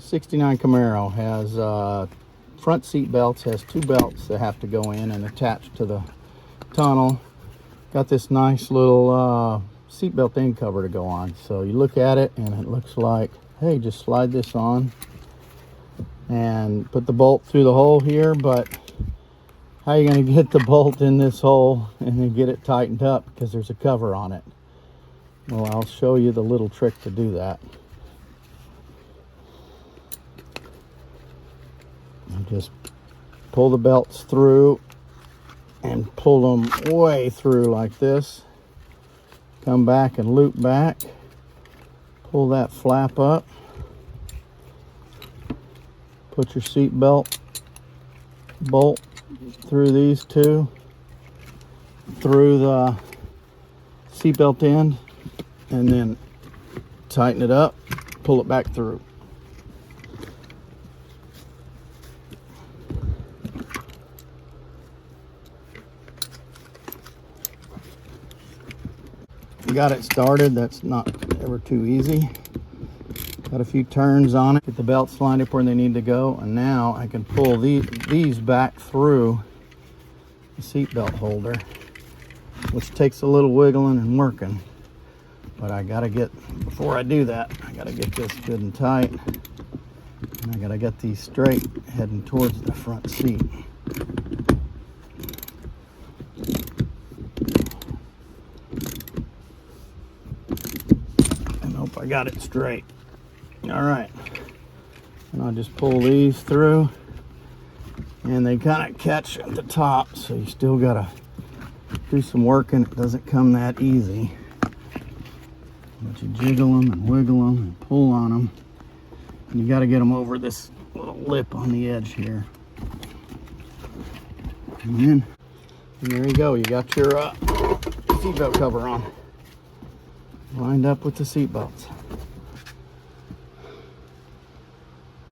'69 Camaro has front seat belts, has two belts that have to go in and attach to the tunnel. Got this nice little seat belt end cover to go on. So you look at it and it looks like, hey, just slide this on and put the bolt through the hole here, but how are you going to get the bolt in this hole and then get it tightened up because there's a cover on it? Well, I'll show you the little trick to do that. You just pull the belts through and pull them way through like this. Come back and loop back. Pull that flap up. Put your seat belt bolt through these two, through the seat belt end, and then tighten it up, pull it back through. Got it started. That's not ever too easy. Got a few turns on it. Get the belts lined up where they need to go, and now I can pull these back through the seat belt holder, which takes a little wiggling and working. But I gotta get, before I do that, I gotta get this good and tight, and I gotta get these straight heading towards the front seat. I got it straight. All right, and I'll just pull these through, and they kind of catch at the top, so you still gotta do some working. It doesn't come that easy, but you jiggle them and wiggle them and pull on them, and you got to get them over this little lip on the edge here, and there you go. You got your seatbelt cover on, lined up with the seat belts.